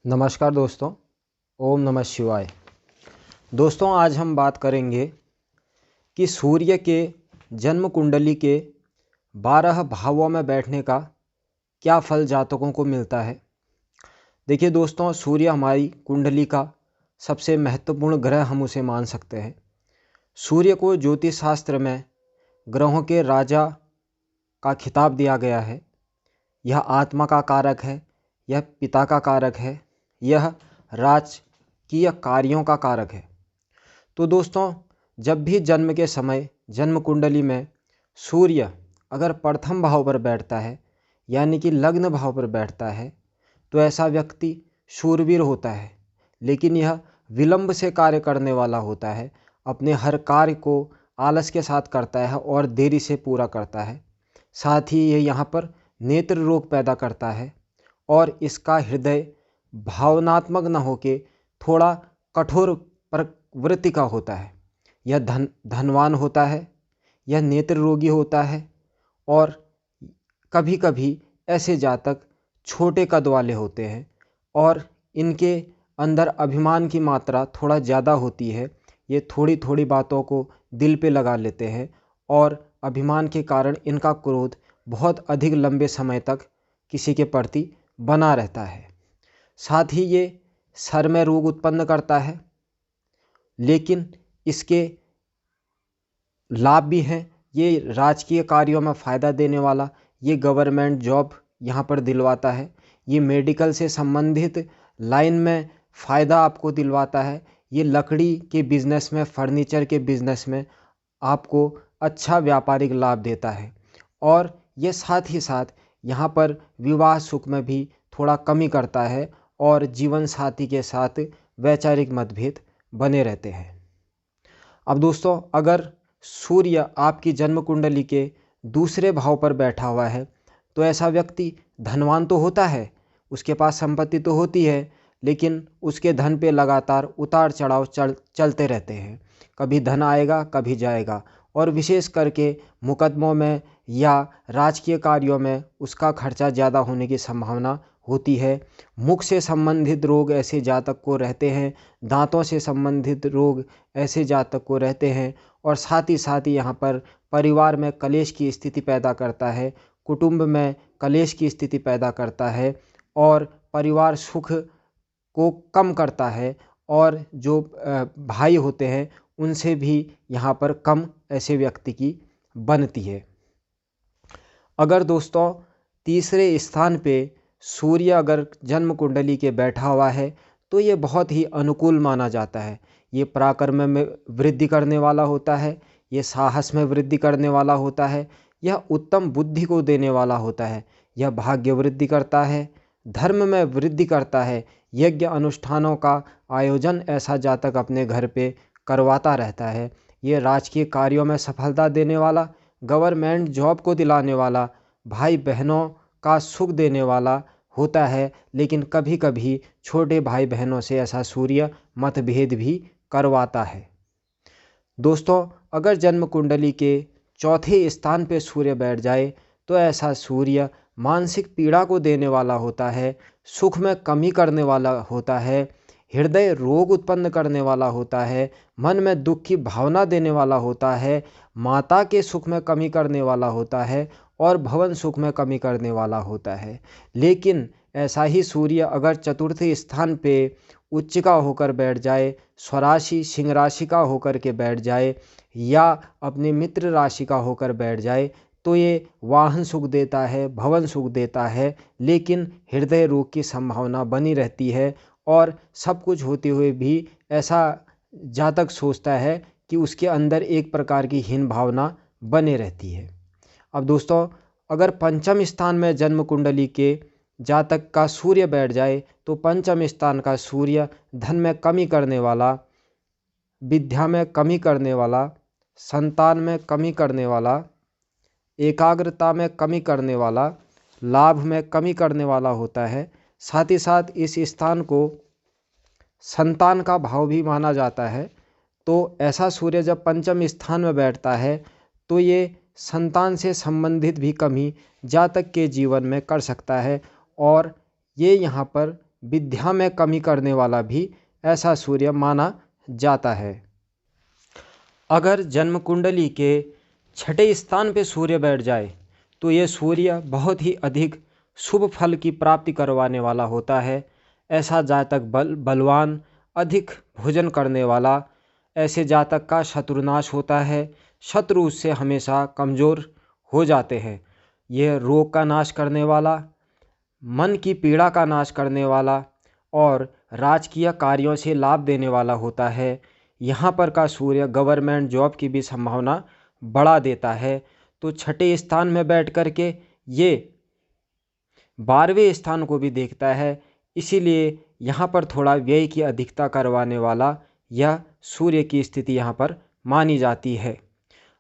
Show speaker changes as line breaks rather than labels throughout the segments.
नमस्कार दोस्तों। ओम नमः शिवाय। दोस्तों, आज हम बात करेंगे कि सूर्य के जन्म कुंडली के 12 भावों में बैठने का क्या फल जातकों को मिलता है। देखिए दोस्तों, सूर्य हमारी कुंडली का सबसे महत्वपूर्ण ग्रह हम उसे मान सकते हैं। सूर्य को ज्योतिष शास्त्र में ग्रहों के राजा का खिताब दिया गया है। यह आत्मा का कारक है, यह पिता का कारक है, यह राजकीय कार्यों का कारक है। तो दोस्तों, जब भी जन्म के समय जन्म कुंडली में सूर्य अगर प्रथम भाव पर बैठता है यानी कि लग्न भाव पर बैठता है तो ऐसा व्यक्ति शूरवीर होता है, लेकिन यह विलंब से कार्य करने वाला होता है। अपने हर कार्य को आलस के साथ करता है और देरी से पूरा करता है। साथ ही ये यहाँ पर नेत्र रोग पैदा करता है और इसका हृदय भावनात्मक न होके थोड़ा कठोर प्रवृत्ति का होता है। यह धनवान होता है, यह नेत्र रोगी होता है और कभी कभी ऐसे जातक छोटे कद वाले होते हैं और इनके अंदर अभिमान की मात्रा थोड़ा ज़्यादा होती है। ये थोड़ी थोड़ी बातों को दिल पे लगा लेते हैं और अभिमान के कारण इनका क्रोध बहुत अधिक लंबे समय तक किसी के प्रति बना रहता है। साथ ही ये सर में रोग उत्पन्न करता है, लेकिन इसके लाभ भी हैं। ये राजकीय कार्यों में फ़ायदा देने वाला, ये गवर्नमेंट जॉब यहाँ पर दिलवाता है। ये मेडिकल से संबंधित लाइन में फ़ायदा आपको दिलवाता है। ये लकड़ी के बिज़नेस में, फर्नीचर के बिज़नेस में आपको अच्छा व्यापारिक लाभ देता है। और ये साथ ही साथ यहाँ पर विवाह सुख में भी थोड़ा कमी करता है और जीवन साथी के साथ वैचारिक मतभेद बने रहते हैं। अब दोस्तों, अगर सूर्य आपकी जन्म कुंडली के दूसरे भाव पर बैठा हुआ है तो ऐसा व्यक्ति धनवान तो होता है, उसके पास संपत्ति तो होती है, लेकिन उसके धन पे लगातार उतार चढ़ाव चलते रहते हैं। कभी धन आएगा, कभी जाएगा और विशेष करके मुकदमों में या राजकीय कार्यों में उसका खर्चा ज़्यादा होने की संभावना होती है। मुख से संबंधित रोग ऐसे जातक को रहते हैं, दांतों से संबंधित रोग ऐसे जातक को रहते हैं और साथ ही यहाँ पर परिवार में कलेश की स्थिति पैदा करता है, कुटुंब में कलेश की स्थिति पैदा करता है और परिवार सुख को कम करता है और जो भाई होते हैं उनसे भी यहाँ पर कम ऐसे व्यक्ति की बनती है। अगर दोस्तों तीसरे स्थान पे सूर्य अगर जन्म कुंडली के बैठा हुआ है तो ये बहुत ही अनुकूल माना जाता है। ये पराक्रम में वृद्धि करने वाला होता है, ये साहस में वृद्धि करने वाला होता है, यह उत्तम बुद्धि को देने वाला होता है, यह भाग्य वृद्धि करता है, धर्म में वृद्धि करता है। यज्ञ अनुष्ठानों का आयोजन ऐसा जातक अपने घर पे करवाता रहता है। ये राजकीय कार्यों में सफलता देने वाला, गवर्नमेंट जॉब को दिलाने वाला, भाई बहनों का सुख देने वाला होता है। लेकिन कभी कभी छोटे भाई बहनों से ऐसा सूर्य मतभेद भी करवाता है। दोस्तों, अगर जन्म कुंडली के चौथे स्थान पे सूर्य बैठ जाए तो ऐसा सूर्य मानसिक पीड़ा को देने वाला होता है, सुख में कमी करने वाला होता है, हृदय रोग उत्पन्न करने वाला होता है, मन में दुख की भावना देने वाला होता है, माता के सुख में कमी करने वाला होता है और भवन सुख में कमी करने वाला होता है। लेकिन ऐसा ही सूर्य अगर चतुर्थ स्थान पे उच्च का होकर बैठ जाए, स्वराशि सिंह राशि का होकर के बैठ जाए या अपने मित्र राशि का होकर बैठ जाए तो ये वाहन सुख देता है, भवन सुख देता है, लेकिन हृदय रोग की संभावना बनी रहती है और सब कुछ होते हुए भी ऐसा जातक सोचता है कि उसके अंदर एक प्रकार की हीन भावना बने रहती है। अब दोस्तों, अगर पंचम स्थान में जन्म कुंडली के जातक का सूर्य बैठ जाए तो पंचम स्थान का सूर्य धन में कमी करने वाला, विद्या में कमी करने वाला, संतान में कमी करने वाला, एकाग्रता में कमी करने वाला, लाभ में कमी करने वाला होता है। साथ ही साथ इस स्थान को संतान का भाव भी माना जाता है। तो ऐसा सूर्य जब पंचम स्थान में बैठता है तो ये संतान से संबंधित भी कमी जातक के जीवन में कर सकता है और ये यहाँ पर विद्या में कमी करने वाला भी ऐसा सूर्य माना जाता है। अगर जन्म कुंडली के छठे स्थान पे सूर्य बैठ जाए तो ये सूर्य बहुत ही अधिक शुभ फल की प्राप्ति करवाने वाला होता है। ऐसा जातक बलवान, अधिक भोजन करने वाला, ऐसे जातक का शत्रुनाश होता है। शत्रु उससे हमेशा कमज़ोर हो जाते हैं। यह रोग का नाश करने वाला, मन की पीड़ा का नाश करने वाला और राजकीय कार्यों से लाभ देने वाला होता है। यहाँ पर का सूर्य गवर्नमेंट जॉब की भी संभावना बढ़ा देता है। तो छठे स्थान में बैठ कर के ये 12वें स्थान को भी देखता है, इसीलिए यहाँ पर थोड़ा व्यय की अधिकता करवाने वाला यह सूर्य की स्थिति यहाँ पर मानी जाती है।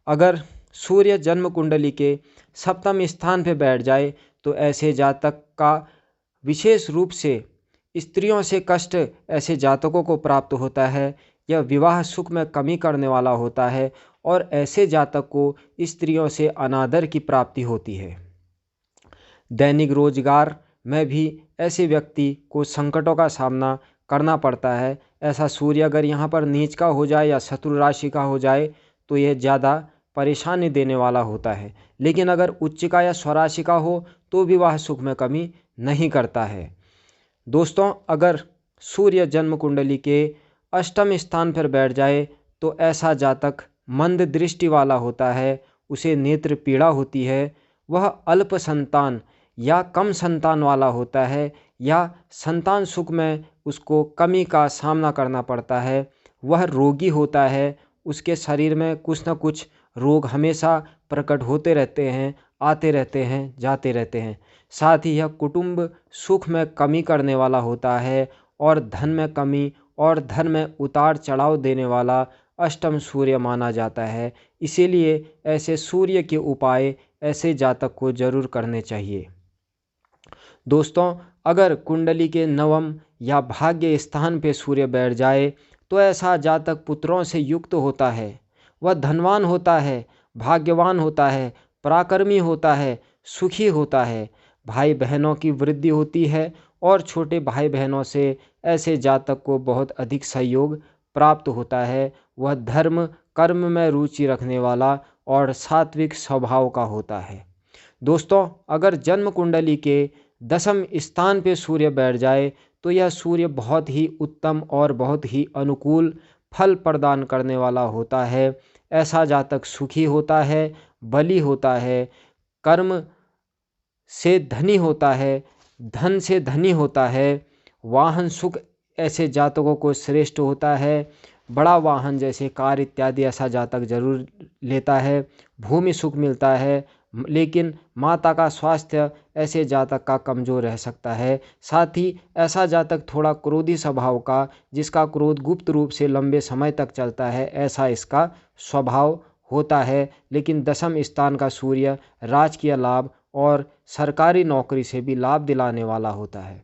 अगर सूर्य जन्म कुंडली के सप्तम स्थान पर बैठ जाए तो ऐसे जातक का विशेष रूप से स्त्रियों से कष्ट ऐसे जातकों को प्राप्त होता है। यह विवाह सुख में कमी करने वाला होता है और ऐसे जातक को स्त्रियों से अनादर की प्राप्ति होती है। दैनिक रोजगार में भी ऐसे व्यक्ति को संकटों का सामना करना पड़ता है। ऐसा सूर्य अगर यहाँ पर नीच का हो जाए या शत्रु राशि का हो जाए तो यह ज़्यादा परेशानी देने वाला होता है। लेकिन अगर उच्च का या स्वराशि का हो तो विवाह सुख में कमी नहीं करता है। दोस्तों, अगर सूर्य जन्म कुंडली के अष्टम स्थान पर बैठ जाए तो ऐसा जातक मंद दृष्टि वाला होता है, उसे नेत्र पीड़ा होती है, वह अल्प संतान या कम संतान वाला होता है या संतान सुख में उसको कमी का सामना करना पड़ता है। वह रोगी होता है, उसके शरीर में कुछ न कुछ रोग हमेशा प्रकट होते रहते हैं, आते रहते हैं, जाते रहते हैं। साथ ही यह कुटुंब सुख में कमी करने वाला होता है और धन में कमी और धन में उतार चढ़ाव देने वाला अष्टम सूर्य माना जाता है। इसीलिए ऐसे सूर्य के उपाय ऐसे जातक को जरूर करने चाहिए। दोस्तों, अगर कुंडली के नवम या भाग्य स्थान पे सूर्य बैठ जाए तो ऐसा जातक पुत्रों से युक्त होता है, वह धनवान होता है, भाग्यवान होता है, पराक्रमी होता है, सुखी होता है, भाई बहनों की वृद्धि होती है और छोटे भाई बहनों से ऐसे जातक को बहुत अधिक सहयोग प्राप्त होता है। वह धर्म कर्म में रुचि रखने वाला और सात्विक स्वभाव का होता है। दोस्तों, अगर जन्म कुंडली के दसम स्थान पे सूर्य बैठ जाए तो यह सूर्य बहुत ही उत्तम और बहुत ही अनुकूल फल प्रदान करने वाला होता है। ऐसा जातक सुखी होता है, बली होता है, कर्म से धनी होता है, धन से धनी होता है, वाहन सुख ऐसे जातकों को श्रेष्ठ होता है। बड़ा वाहन जैसे कार इत्यादि ऐसा जातक जरूर लेता है। भूमि सुख मिलता है, लेकिन माता का स्वास्थ्य ऐसे जातक का कमज़ोर रह सकता है। साथ ही ऐसा जातक थोड़ा क्रोधी स्वभाव का, जिसका क्रोध गुप्त रूप से लंबे समय तक चलता है, ऐसा इसका स्वभाव होता है। लेकिन दसम स्थान का सूर्य राजकीय लाभ और सरकारी नौकरी से भी लाभ दिलाने वाला होता है।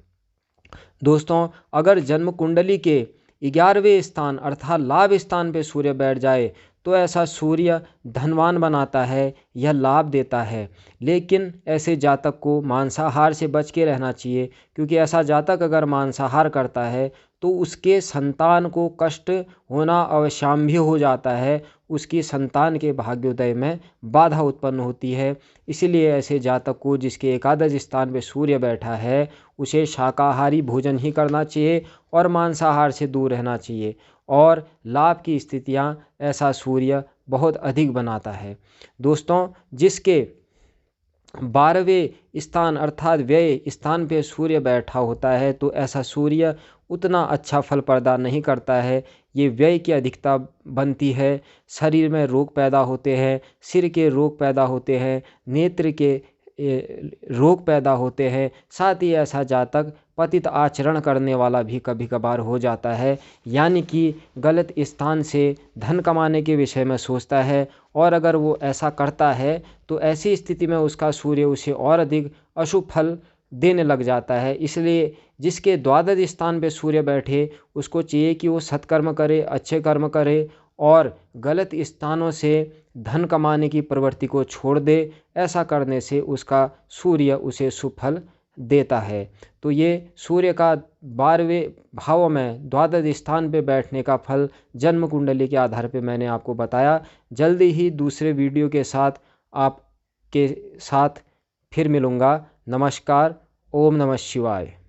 दोस्तों, अगर जन्म कुंडली के 11वें स्थान अर्थात लाभ स्थान पे सूर्य बैठ जाए तो ऐसा सूर्य धनवान बनाता है, यह लाभ देता है। लेकिन ऐसे जातक को मांसाहार से बच के रहना चाहिए, क्योंकि ऐसा जातक अगर मांसाहार करता है तो उसके संतान को कष्ट होना अवश्यंभी हो जाता है, उसकी संतान के भाग्योदय में बाधा उत्पन्न होती है। इसीलिए ऐसे जातक को जिसके एकादश स्थान पे सूर्य बैठा है उसे शाकाहारी भोजन ही करना चाहिए और मांसाहार से दूर रहना चाहिए। और लाभ की स्थितियां ऐसा सूर्य बहुत अधिक बनाता है। दोस्तों, जिसके 12वें स्थान अर्थात व्यय स्थान पे सूर्य बैठा होता है तो ऐसा सूर्य उतना अच्छा फल प्रदान नहीं करता है। ये व्यय की अधिकता बनती है, शरीर में रोग पैदा होते हैं, सिर के रोग पैदा होते हैं, नेत्र के रोग पैदा होते हैं। साथ ही ऐसा जातक पतित आचरण करने वाला भी कभी कभार हो जाता है, यानी कि गलत स्थान से धन कमाने के विषय में सोचता है। और अगर वो ऐसा करता है तो ऐसी स्थिति में उसका सूर्य उसे और अधिक अशुभ फल देने लग जाता है। इसलिए जिसके द्वादश स्थान पे सूर्य बैठे उसको चाहिए कि वो सत्कर्म करे, अच्छे कर्म करे और गलत स्थानों से धन कमाने की प्रवृत्ति को छोड़ दे। ऐसा करने से उसका सूर्य उसे शुभ फल देता है। तो ये सूर्य का 12वें भाव में द्वादश स्थान पे बैठने का फल जन्म कुंडली के आधार पे मैंने आपको बताया। जल्दी ही दूसरे वीडियो के साथ आपके साथ फिर मिलूँगा। नमस्कार। ओम नमः शिवाय।